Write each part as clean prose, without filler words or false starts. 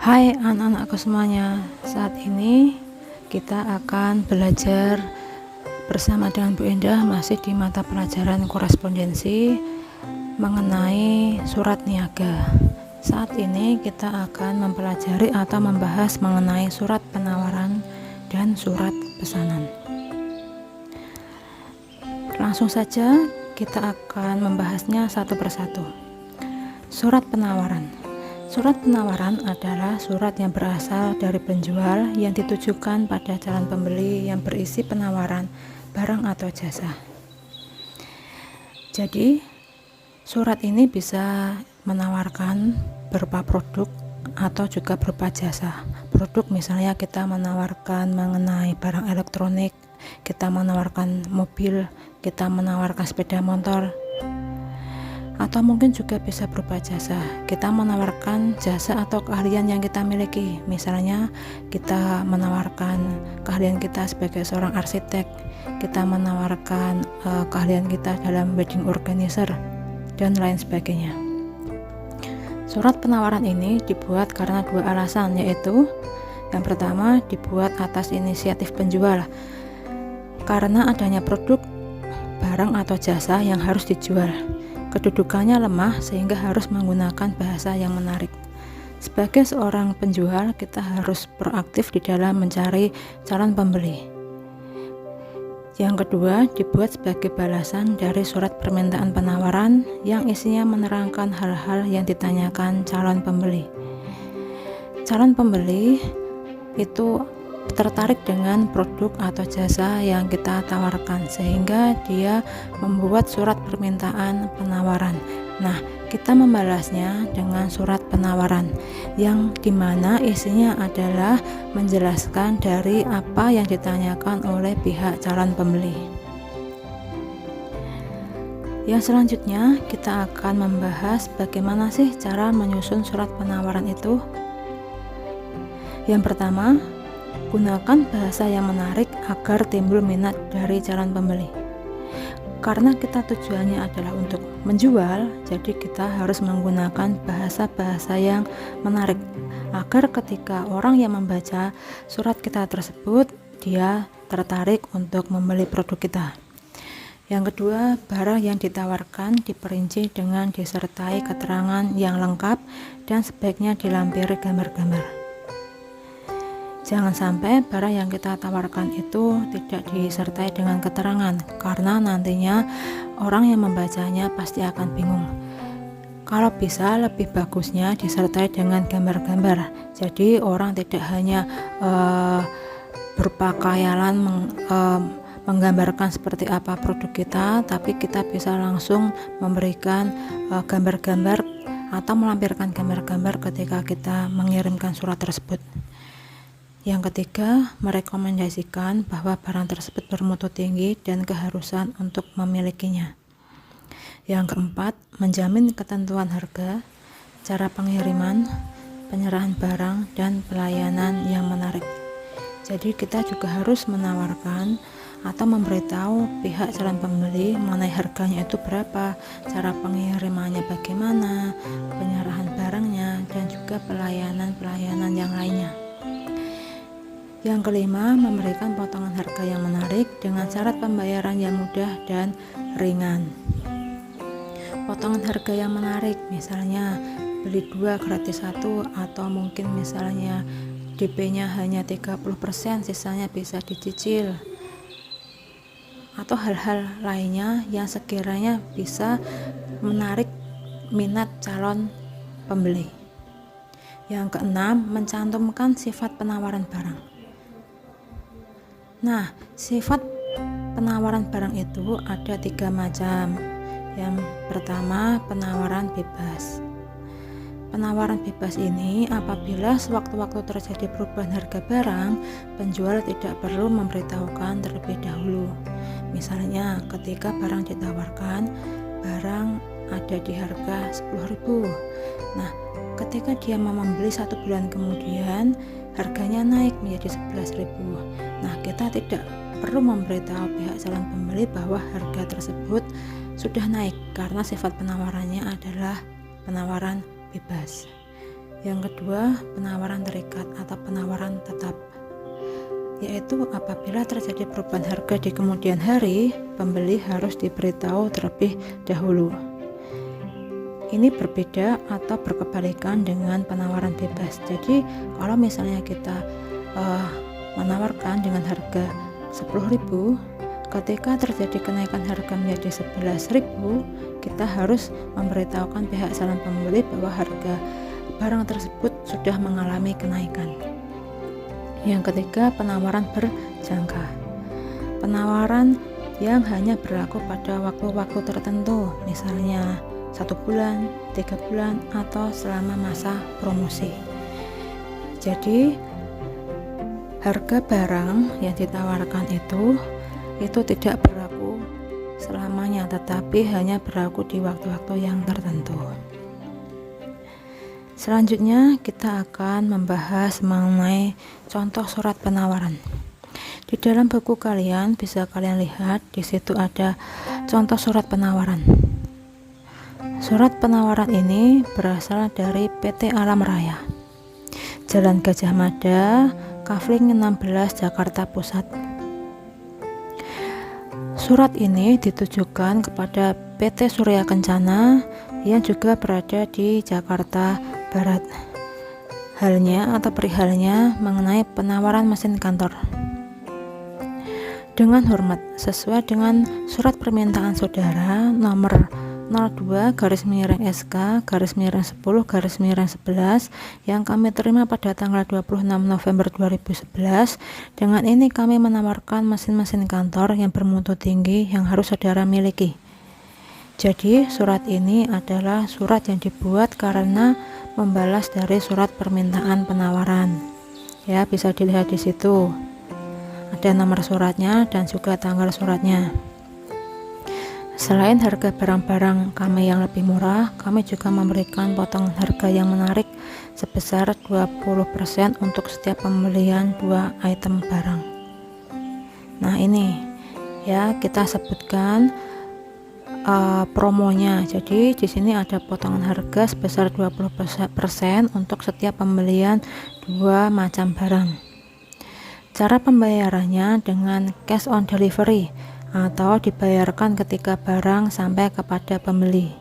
Hai anak-anakku semuanya, saat ini kita akan belajar bersama dengan Bu Endah masih di mata pelajaran korespondensi mengenai surat niaga. Saat ini kita akan mempelajari atau membahas mengenai surat penawaran dan surat pesanan. Langsung saja kita akan membahasnya satu persatu. Surat penawaran. Surat penawaran adalah surat yang berasal dari penjual yang ditujukan pada calon pembeli yang berisi penawaran barang atau jasa. Jadi, surat ini bisa menawarkan berupa produk atau juga berupa jasa. Produk misalnya kita menawarkan mengenai barang elektronik, kita menawarkan mobil, kita menawarkan sepeda motor, atau mungkin juga bisa berupa jasa. Kita menawarkan jasa atau keahlian yang kita miliki. Misalnya kita menawarkan keahlian kita sebagai seorang arsitek, kita menawarkan keahlian kita dalam wedding organizer dan lain sebagainya. Surat penawaran ini dibuat karena dua alasan, yaitu yang pertama dibuat atas inisiatif penjual karena adanya produk, barang atau jasa yang harus dijual. Kedudukannya lemah sehingga harus menggunakan bahasa yang menarik. Sebagai seorang penjual, kita harus proaktif di dalam mencari calon pembeli. Yang kedua, dibuat sebagai balasan dari surat permintaan penawaran yang isinya menerangkan hal-hal yang ditanyakan calon pembeli. Calon pembeli itu tertarik dengan produk atau jasa yang kita tawarkan sehingga dia membuat surat permintaan penawaran. Nah, kita membalasnya dengan surat penawaran yang dimana isinya adalah menjelaskan dari apa yang ditanyakan oleh pihak calon pembeli. Yang selanjutnya kita akan membahas bagaimana sih cara menyusun surat penawaran itu. Yang pertama, gunakan bahasa yang menarik agar timbul minat dari calon pembeli. Karena kita tujuannya adalah untuk menjual, jadi kita harus menggunakan bahasa-bahasa yang menarik agar ketika orang yang membaca surat kita tersebut, dia tertarik untuk membeli produk kita. Yang kedua, barang yang ditawarkan diperinci dengan disertai keterangan yang lengkap dan sebaiknya dilampiri gambar-gambar. Jangan sampai barang yang kita tawarkan itu tidak disertai dengan keterangan, karena nantinya orang yang membacanya pasti akan bingung. Kalau bisa, lebih bagusnya disertai dengan gambar-gambar. Jadi orang tidak hanya berupa khayalan menggambarkan seperti apa produk kita, tapi kita bisa langsung memberikan gambar-gambar atau melampirkan gambar-gambar ketika kita mengirimkan surat tersebut. Yang ketiga, merekomendasikan bahwa barang tersebut bermutu tinggi dan keharusan untuk memilikinya. Yang keempat, menjamin ketentuan harga, cara pengiriman, penyerahan barang, dan pelayanan yang menarik. Jadi kita juga harus menawarkan atau memberitahu pihak calon pembeli mengenai harganya itu berapa, cara pengirimannya bagaimana, penyerahan barangnya, dan juga pelayanan-pelayanan yang lainnya. Yang kelima, memberikan potongan harga yang menarik dengan syarat pembayaran yang mudah dan ringan. Potongan harga yang menarik, misalnya beli 2 gratis 1, atau mungkin misalnya DP-nya hanya 30%, sisanya bisa dicicil, atau hal-hal lainnya yang sekiranya bisa menarik minat calon pembeli. Yang keenam, mencantumkan sifat penawaran barang. Nah, sifat penawaran barang itu ada 3 macam. Yang pertama, penawaran bebas. Penawaran bebas ini apabila sewaktu-waktu terjadi perubahan harga barang, penjual tidak perlu memberitahukan terlebih dahulu. Misalnya, ketika barang ditawarkan, barang ada di harga 10.000. Nah, ketika dia mau membeli 1 bulan kemudian, harganya naik menjadi 11.000. Nah, kita tidak perlu memberitahu pihak calon pembeli bahwa harga tersebut sudah naik karena sifat penawarannya adalah penawaran bebas. Yang kedua, penawaran terikat atau penawaran tetap, yaitu apabila terjadi perubahan harga di kemudian hari, pembeli harus diberitahu terlebih dahulu. Ini berbeda atau berkebalikan dengan penawaran bebas. Jadi kalau misalnya kita menawarkan dengan harga 10.000, ketika terjadi kenaikan harga menjadi 11.000, kita harus memberitahukan pihak calon pembeli bahwa harga barang tersebut sudah mengalami kenaikan. Yang ketiga, penawaran berjangka. Penawaran yang hanya berlaku pada waktu-waktu tertentu, misalnya 1 bulan, 3 bulan, atau selama masa promosi. Jadi harga barang yang ditawarkan itu tidak berlaku selamanya, tetapi hanya berlaku di waktu-waktu yang tertentu. Selanjutnya kita akan membahas mengenai contoh surat penawaran. Di dalam buku kalian bisa kalian lihat di situ ada contoh surat penawaran. Surat penawaran ini berasal dari PT Alam Raya, Jalan Gajah Mada, Kafling 16, Jakarta Pusat. Surat ini ditujukan kepada PT Surya Kencana yang juga berada di Jakarta Barat. Halnya atau perihalnya mengenai penawaran mesin kantor. Dengan hormat, sesuai dengan surat permintaan saudara nomor 02/SK/10/11 yang kami terima pada tanggal 26 November 2011. Dengan ini kami menawarkan mesin-mesin kantor yang bermutu tinggi yang harus saudara miliki. Jadi surat ini adalah surat yang dibuat karena membalas dari surat permintaan penawaran. Ya, bisa dilihat di situ. Ada nomor suratnya dan juga tanggal suratnya. Selain harga barang-barang kami yang lebih murah, kami juga memberikan potongan harga yang menarik sebesar 20% untuk setiap pembelian 2 item barang. Nah, ini ya kita sebutkan promonya. Jadi di sini ada potongan harga sebesar 20% untuk setiap pembelian 2 macam barang. Cara pembayarannya dengan cash on delivery atau dibayarkan ketika barang sampai kepada pembeli.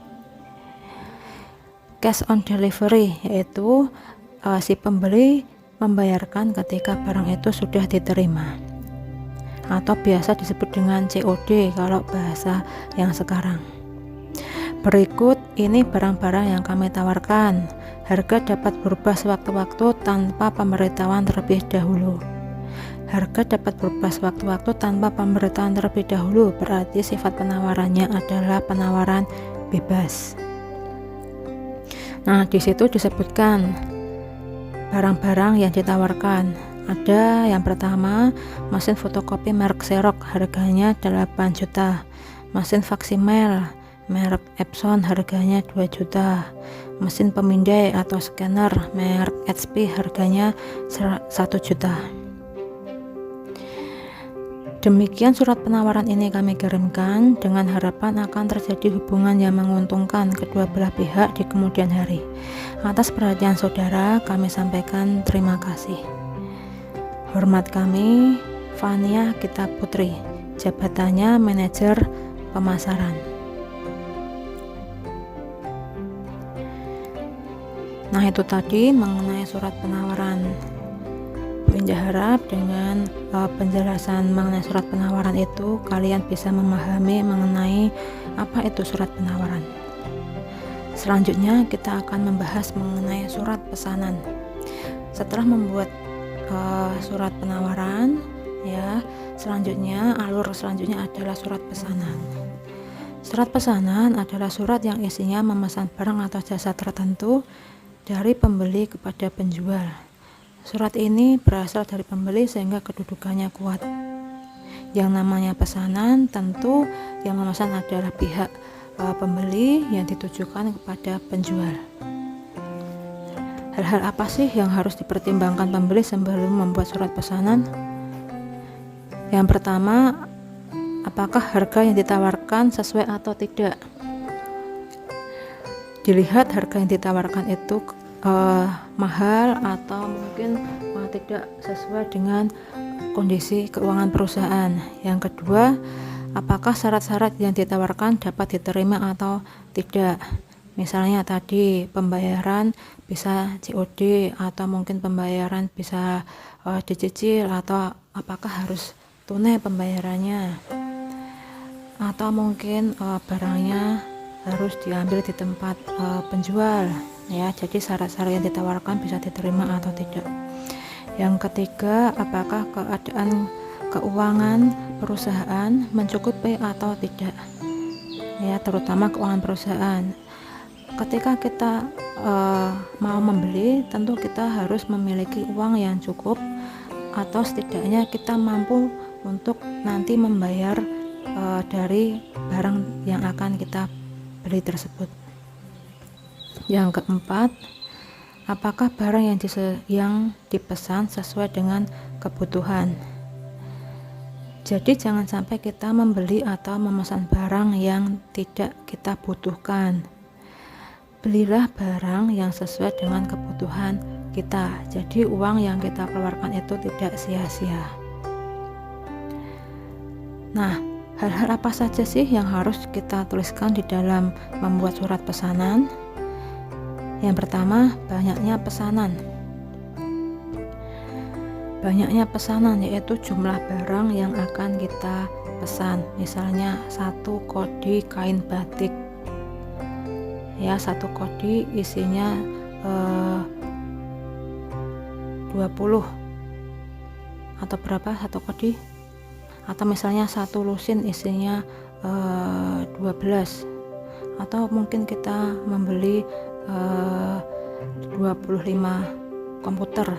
Cash on delivery yaitu si pembeli membayarkan ketika barang itu sudah diterima, atau biasa disebut dengan COD kalau bahasa yang sekarang. Berikut ini barang-barang yang kami tawarkan. Harga dapat berubah sewaktu-waktu tanpa pemberitahuan terlebih dahulu. Harga dapat berubah sewaktu-waktu tanpa pemberitahuan terlebih dahulu berarti sifat penawarannya adalah penawaran bebas. Nah, di situ disebutkan barang-barang yang ditawarkan. Ada yang pertama, mesin fotokopi merek Xerox, harganya 8 juta. Mesin faksimil merek Epson, harganya 2 juta. Mesin pemindai atau scanner merek HP, harganya 1 juta. Demikian surat penawaran ini kami kirimkan dengan harapan akan terjadi hubungan yang menguntungkan kedua belah pihak di kemudian hari. Atas perhatian saudara, kami sampaikan terima kasih. Hormat kami, Fania Gita Putri, jabatannya manajer pemasaran. Nah, itu tadi mengenai surat penawaran. Winja harap dengan penjelasan mengenai surat penawaran itu kalian bisa memahami mengenai apa itu surat penawaran. Selanjutnya kita akan membahas mengenai surat pesanan. Setelah membuat surat penawaran, ya, alur selanjutnya adalah surat pesanan. Surat pesanan adalah surat yang isinya memesan barang atau jasa tertentu dari pembeli kepada penjual. Surat ini berasal dari pembeli sehingga kedudukannya kuat. Yang namanya pesanan tentu yang memesan adalah pihak pembeli yang ditujukan kepada penjual. Hal-hal apa sih yang harus dipertimbangkan pembeli sebelum membuat surat pesanan? Yang pertama, apakah harga yang ditawarkan sesuai atau tidak? Dilihat harga yang ditawarkan itu mahal atau mungkin tidak sesuai dengan kondisi keuangan perusahaan. Yang kedua, apakah syarat-syarat yang ditawarkan dapat diterima atau tidak. Misalnya tadi pembayaran bisa COD atau mungkin pembayaran bisa dicicil, atau apakah harus tunai pembayarannya, atau mungkin barangnya harus diambil di tempat penjual ya. Jadi syarat-syarat yang ditawarkan bisa diterima atau tidak. Yang ketiga, apakah keadaan keuangan perusahaan mencukupi atau tidak ya, terutama keuangan perusahaan. Ketika kita mau membeli, tentu kita harus memiliki uang yang cukup, atau setidaknya kita mampu untuk nanti membayar dari barang yang akan kita beli tersebut. Yang keempat, apakah barang yang dipesan sesuai dengan kebutuhan. Jadi jangan sampai kita membeli atau memesan barang yang tidak kita butuhkan. Belilah barang yang sesuai dengan kebutuhan kita. Jadi uang yang kita keluarkan itu tidak sia-sia. Nah, hal-hal apa saja sih yang harus kita tuliskan di dalam membuat surat pesanan? Yang pertama, banyaknya pesanan. Banyaknya pesanan yaitu jumlah barang yang akan kita pesan. Misalnya 1 kodi kain batik. Ya, 1 kodi isinya 20 atau berapa 1 kodi? Atau misalnya 1 lusin isinya 12, atau mungkin kita membeli 25 komputer.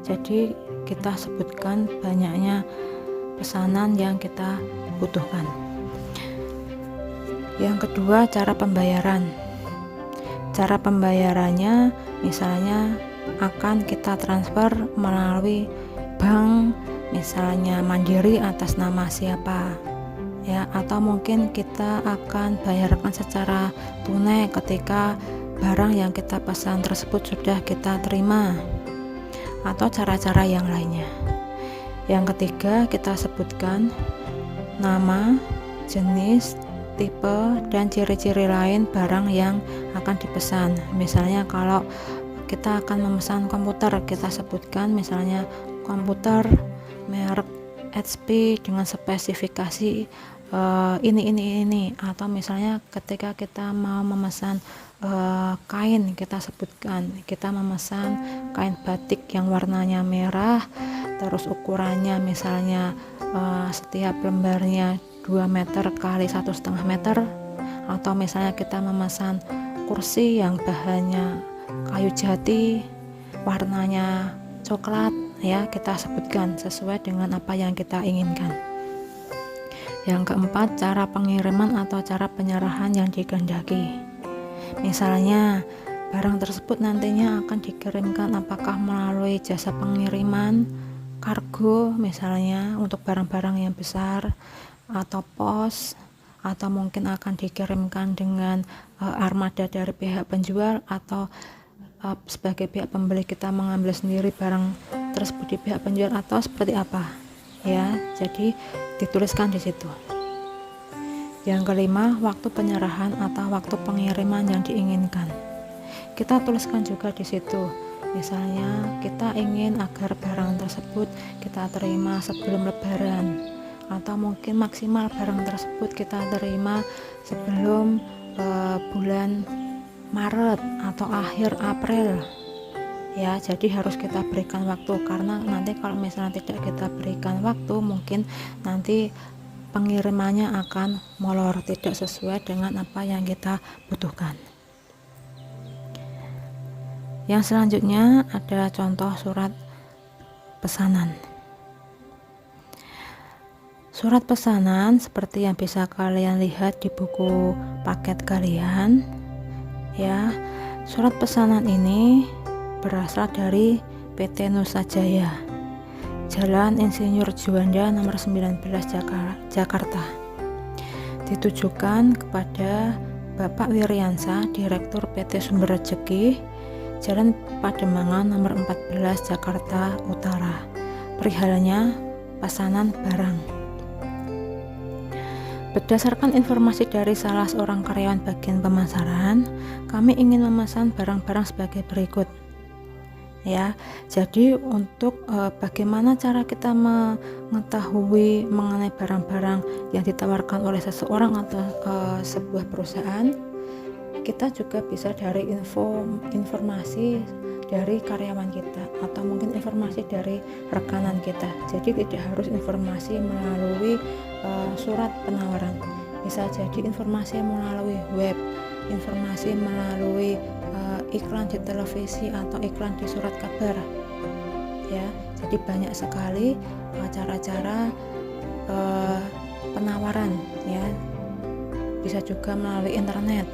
Jadi kita sebutkan banyaknya pesanan yang kita butuhkan. Yang kedua, cara pembayaran. Cara pembayarannya misalnya akan kita transfer melalui bank, misalnya Mandiri atas nama siapa ya, atau mungkin kita akan bayarkan secara tunai ketika barang yang kita pesan tersebut sudah kita terima, atau cara-cara yang lainnya. Yang ketiga, kita sebutkan nama, jenis, tipe, dan ciri-ciri lain barang yang akan dipesan. Misalnya kalau kita akan memesan komputer, kita sebutkan misalnya komputer merek HP dengan spesifikasi ini, atau misalnya ketika kita mau memesan kain, kita sebutkan kita memesan kain batik yang warnanya merah, terus ukurannya misalnya setiap lembarnya 2 meter kali 1,5 meter, atau misalnya kita memesan kursi yang bahannya kayu jati, warnanya coklat ya, kita sebutkan sesuai dengan apa yang kita inginkan. Yang keempat, cara pengiriman atau cara penyerahan yang dikehendaki. Misalnya barang tersebut nantinya akan dikirimkan apakah melalui jasa pengiriman, kargo misalnya untuk barang-barang yang besar, atau pos, atau mungkin akan dikirimkan dengan armada dari pihak penjual, atau sebagai pihak pembeli kita mengambil sendiri barang tersebut di pihak penjual, atau seperti apa ya. Jadi dituliskan di situ. Yang kelima, waktu penyerahan atau waktu pengiriman yang diinginkan. Kita tuliskan juga di situ. Misalnya kita ingin agar barang tersebut kita terima sebelum Lebaran, atau mungkin maksimal barang tersebut kita terima sebelum bulan Maret atau akhir April ya. Jadi harus kita berikan waktu, karena nanti kalau misalnya tidak kita berikan waktu, mungkin nanti pengirimannya akan molor, tidak sesuai dengan apa yang kita butuhkan. Yang selanjutnya ada contoh surat pesanan. Surat pesanan seperti yang bisa kalian lihat di buku paket kalian ya. Surat pesanan ini berasal dari PT Nusa Jaya, Jalan Insinyur Juanda nomor 19 Jakarta. Ditujukan kepada Bapak Wiryansa, Direktur PT Sumber Rejeki, Jalan Pademangan nomor 14 Jakarta Utara. Perihalnya pesanan barang. Berdasarkan informasi dari salah seorang karyawan bagian pemasaran, kami ingin memesan barang-barang sebagai berikut. Ya, jadi untuk bagaimana cara kita mengetahui mengenai barang-barang yang ditawarkan oleh seseorang atau sebuah perusahaan, kita juga bisa dari informasi dari karyawan kita atau mungkin informasi dari rekanan kita. Jadi tidak harus informasi melalui surat penawaran, bisa jadi informasi melalui web, informasi melalui iklan di televisi atau iklan di surat kabar, ya. Jadi banyak sekali cara-cara penawaran, ya. Bisa juga melalui internet.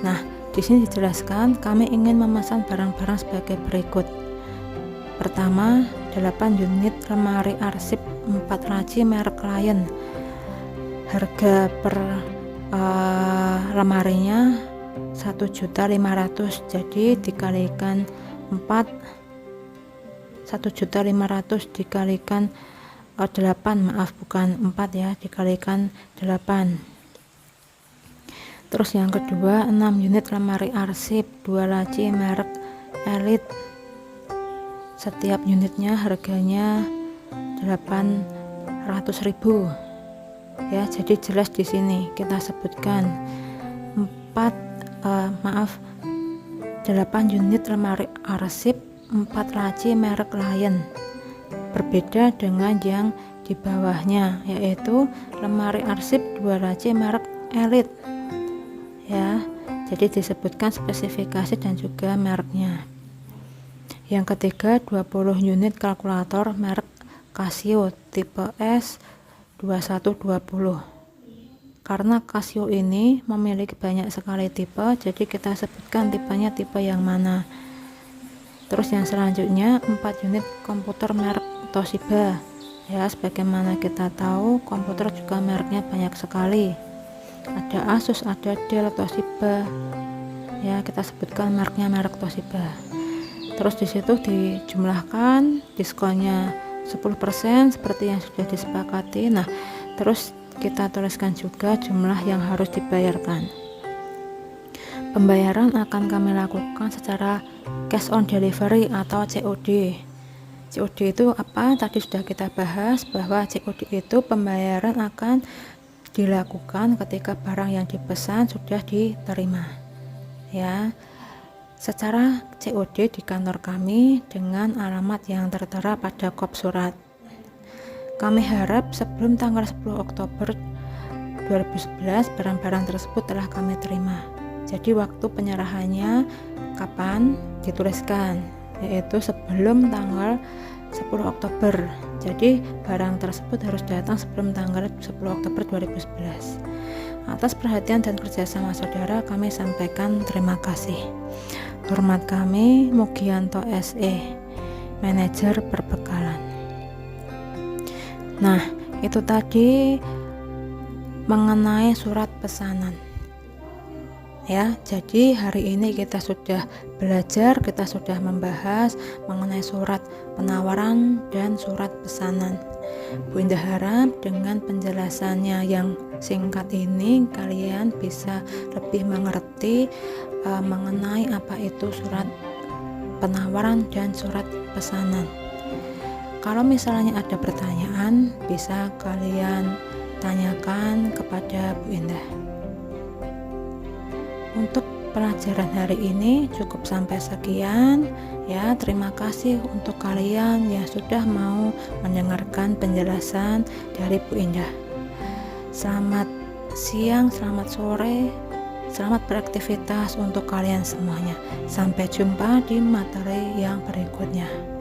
Nah, di sini dijelaskan kami ingin memesan barang-barang sebagai berikut. Pertama, 8 unit lemari arsip 4 laci merek Lion. Harga per lemarinya 1.500.000, jadi dikalikan 4, 1.500.000 dikalikan 8, maaf bukan 4 ya, dikalikan 8. Terus yang kedua, 6 unit lemari arsip 2 laci merek Elite. Setiap unitnya harganya 800.000. Ya, jadi jelas di sini kita sebutkan 8 unit lemari arsip 4 laci merek Lion. Berbeda dengan yang di bawahnya, yaitu lemari arsip 2 laci merek Elite. Ya, jadi disebutkan spesifikasi dan juga mereknya. Yang ketiga, 20 unit kalkulator merek Casio tipe S2120. Karena Casio ini memiliki banyak sekali tipe, jadi kita sebutkan tipenya tipe yang mana. Terus yang selanjutnya, 4 unit komputer merek Toshiba. Ya, sebagaimana kita tahu, komputer juga mereknya banyak sekali. Ada Asus, ada Dell, Toshiba. Ya, kita sebutkan mereknya merek Toshiba. Terus di situ dijumlahkan diskonnya 10% seperti yang sudah disepakati. Nah, terus kita tuliskan juga jumlah yang harus dibayarkan. Pembayaran akan kami lakukan secara cash on delivery atau COD. COD itu apa? Tadi sudah kita bahas bahwa COD itu pembayaran akan dilakukan ketika barang yang dipesan sudah diterima. Ya, secara COD di kantor kami dengan alamat yang tertera pada kop surat. Kami harap sebelum tanggal 10 Oktober 2011 barang-barang tersebut telah kami terima. Jadi waktu penyerahannya kapan dituliskan, yaitu sebelum tanggal 10 Oktober. Jadi barang tersebut harus datang sebelum tanggal 10 Oktober 2011. Atas perhatian dan kerjasama saudara kami sampaikan terima kasih. Hormat kami, Mugianto SE, Manajer Perbekalan. Nah, itu tadi mengenai surat pesanan. Ya, jadi hari ini kita sudah belajar, kita sudah membahas mengenai surat penawaran dan surat pesanan. Bu Indah harap dengan penjelasannya yang singkat ini kalian bisa lebih mengerti mengenai apa itu surat penawaran dan surat pesanan. Kalau misalnya ada pertanyaan, bisa kalian tanyakan kepada Bu Indah. Untuk pelajaran hari ini cukup sampai sekian ya. Terima kasih untuk kalian yang sudah mau mendengarkan penjelasan dari Bu Indah. Selamat siang, selamat sore, selamat beraktivitas untuk kalian semuanya. Sampai jumpa di materi yang berikutnya.